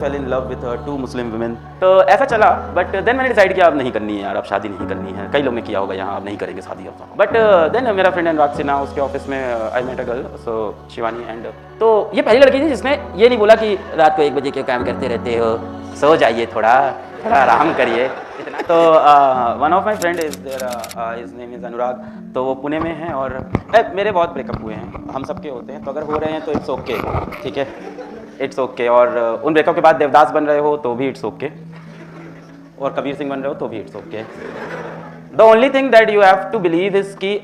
Fail in love with to Muslim women. तो ऐसा चला, बट देन मैंने डिसाइड किया अब नहीं करनी है यार, अब शादी नहीं करनी है। कई लोग ने किया होगा यहाँ, अब नहीं करेंगे शादी अब। बट देन मेरा फ्रेंड अनुराग सिन्हा, उसके ऑफिस में I met a girl, so Shivani, and तो ये पहली लड़की थी जिसने ये नहीं बोला कि रात को 1 बजे क्यों काम करते रहते हो, सो जाइए, थोड़ा आराम करिए इतना। तो one of my friend is there, his name is Anurag, तो वो पुणे में हैं। और मेरे बहुत ब्रेकअप हुए हैं, हम सबके होते हैं, तो अगर हो रहे हैं तो इट्स ओके, ठीक है, इट्स ओके। और उन ब्रेकअप के बाद देवदास बन रहे हो तो भी इट्स ओके, और कबीर सिंह बन रहे हो तो भी it's okay. The only thing that you have to believe is कि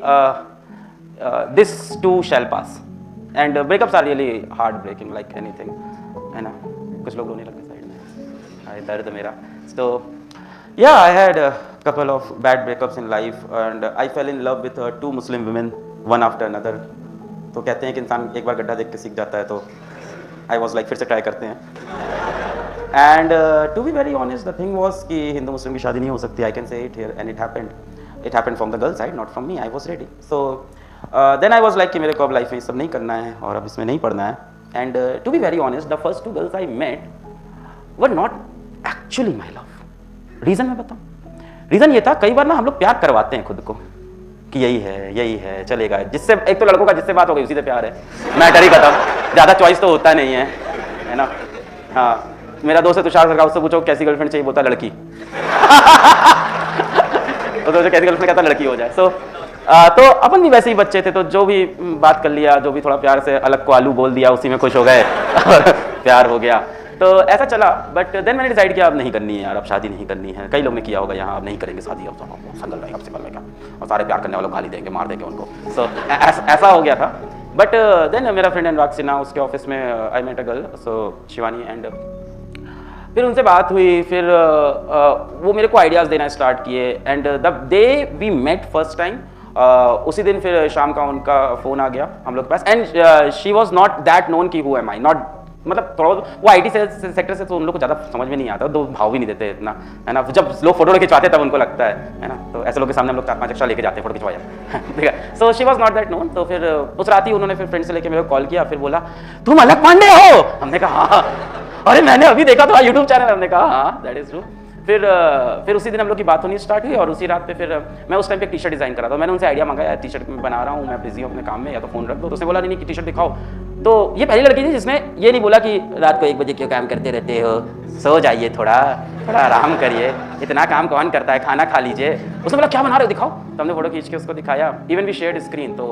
this too shall pass, and breakups are really heart breaking like anything, है ना। कुछ लोग रोने लगते साइड में, हाय दर्द मेरा। तो या I had couple of bad breakups in life and I fell in love with 2 Muslim women one after another। तो कहते हैं कि इंसान एक बार गड्ढा देख के सीख जाता है, तो I was like फिर से ट्राई करते हैं। And to be very honest the thing was कि हिंदू मुस्लिम की शादी नहीं हो सकती, I can say it here, and it happened from the girl side, not from me. I was ready, so then I was like कि मेरे को अब लाइफ में सब नहीं करना है और अब इसमें नहीं पढ़ना है। And to be very honest the first 2 girls I met were not actually my love. Reason मैं बताऊँ, रीज़न ये था, कई बार ना हम लोग प्यार करवाते हैं खुद को कि यही है चलेगा, जिससे एक तो लड़कों का जिससे बात हो गई उसी से प्यार है, मैटर ही खत्म, ज़्यादा चॉइस तो होता नहीं है ना। हाँ, मेरा दोस्त है तुषार सरकार, उससे पूछो कैसी गर्लफ्रेंड चाहिए, बोलता लड़की। तो कैसी गर्लफ्रेंड कहता लड़की हो जाए। सो तो अपन भी वैसे ही बच्चे थे, तो जो भी बात कर लिया, जो भी थोड़ा प्यार से अलग को आलू बोल दिया, उसी में खुश हो गए और प्यार हो गया। तो ऐसा चला, बट देन मैंने डिसाइड किया अब नहीं करनी है यार, अब शादी नहीं करनी है। कई लोग ने किया होगा यहाँ, अब नहीं करेंगे शादी, अब संगल रहेगा, सिंगल रहेगा, और सारे प्यार करने वालों गाली देंगे, मार देंगे उनको। सो ऐसा हो गया था। बट देन मेरा फ्रेंड अनुराग सिन्हा, उसके ऑफिस में I met a girl, so Shivani, and फिर उनसे बात हुई, फिर वो मेरे को आइडियाज़ देना स्टार्ट किए। And the day we met first time, उसी दिन फिर शाम का उनका फ़ोन आ गया हम लोग के पास। And she was not that known कि हु एम आई, नॉट, मतलब थोड़ा वो आईटी सेक्टर से, तो उन लोग को ज़्यादा समझ में नहीं आता, दो भाव भी नहीं देते इतना, है ना। जब लोग फोटो खिंचवाते तब उनको लगता है ना। तो ऐसे लोग के सामने हम लोग 4-5 एक्स्ट्रा लेके जाते हैं फोटो खिंचवाया, ठीक है। So she was not that known. तो फिर उस रात ही उन्होंने फिर फ्रेंड से लेके मेरे को कॉल किया, फिर बोला तुम अलग पांडे हो। हमने कहा हाँ, अरे मैंने अभी देखा था यूट्यूब चैनल। हमने कहा हाँ दैट इज ट्रू। फिर उसी दिन हम लोग की बात होनी स्टार्ट हुई, और उसी रात पे फिर मैं उस टाइम पे टी शर्ट डिज़ाइन कर रहा था। मैंने उनसे आइडिया मंगाया, टी शर्ट मैं बना रहा हूँ, मैं बिजी हूँ अपने काम में, या तो फ़ोन रख दो। तो उसने बोला नहीं टी शर्ट दिखाओ। तो ये पहली लड़की थी जिसने ये नहीं बोला कि रात को 1 बजे क्यों काम करते रहते हो, सो जाइए, थोड़ा आराम करिए, इतना काम कौन करता है, खाना खा लीजिए। उसने बोला क्या बना रहे हो, दिखाओ। तो हमने फोटो खींच के उसको दिखाया, इवन भी शेयर स्क्रीन, तो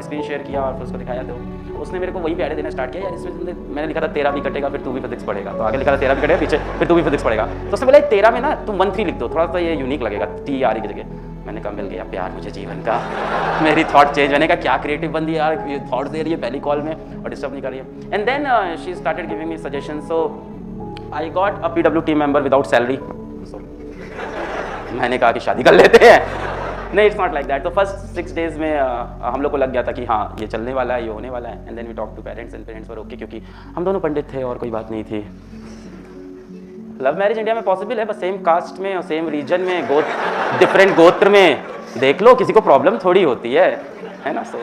स्क्रीन शेयर किया और फिर उसको दिखाया। तो उसने मेरे को वही प्यारे देना स्टार्ट किया, यार इसमें मैंने लिखा था 13 भी कटेगा फिर 2 भी फिजिक्स पढ़ेगा, तो आगे लिखा था 13 भी कटेगा, पीछे फिर 2 भी फिजिक्स पढ़ेगा। तो उसने बोला 13 में ना तुम 1-3 लिख दो, थोड़ा सा ये यूनिक लगेगा, TRE की जगह। मैंने कहा मिल गया प्यार मुझे जीवन का, मेरी थॉट चेंज होने का। क्या क्रिएटिव बंदी यार, ये थॉट दे रही है पहली कॉल में और डिस्टर्ब नहीं कर रही है। And then she started giving me suggestion, so I got a PW team member without salary. मैंने कहा कि शादी कर लेते हैं। नहीं, इट्स नॉट लाइक दैट। तो फर्स्ट 6 डेज में हम लोग को लग गया था कि हाँ ये चलने वाला है, ये होने वाला है। And then we talk to parents, and parents were okay, क्योंकि हम दोनों पंडित थे और कोई बात नहीं थी। लव मैरिज इंडिया में पॉसिबल है, बस सेम कास्ट में और सेम रीजन में, डिफरेंट गोत्र में देख लो, किसी को प्रॉब्लम थोड़ी होती है ना। सो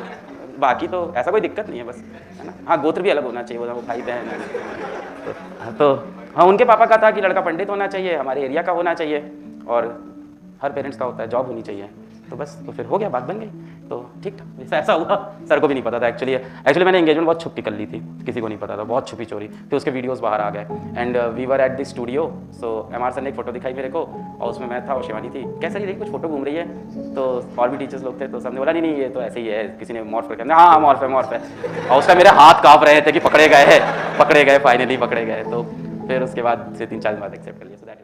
बाकी तो ऐसा कोई दिक्कत नहीं है, बस, है ना। हाँ, गोत्र भी अलग होना चाहिए, वो भाई बहन है। तो हाँ, उनके पापा का था कि लड़का पंडित होना चाहिए, हमारे एरिया का होना चाहिए, और हर पेरेंट्स का होता है जॉब होनी चाहिए। तो बस, तो फिर हो गया, बात बन गई, तो ठीक ठाक ऐसा हुआ। सर को भी नहीं पता था एक्चुअली मैंने एंगेजमेंट बहुत छुप के कर ली थी, किसी को नहीं पता था, बहुत छुपी चोरी। फिर उसके वीडियोस बाहर आ गए, and we were at the studio. So MR sir ने एक फोटो दिखाई मेरे को, और उसमें मैं था और शिवानी थी। कैसे रही कुछ फोटो घूम रही है, तो और भी टीचर्स लोग थे, तो सबने बोला नहीं ये तो ऐसे ही है, किसी ने मॉर्फ करके, हाँ मॉर्फ है। और उसका मेरे हाथ काँप रहे थे कि पकड़े गए फाइनली पकड़े गए। तो फिर उसके बाद से 3-4 दिन बाद एक्सेप्ट कर लिया। So that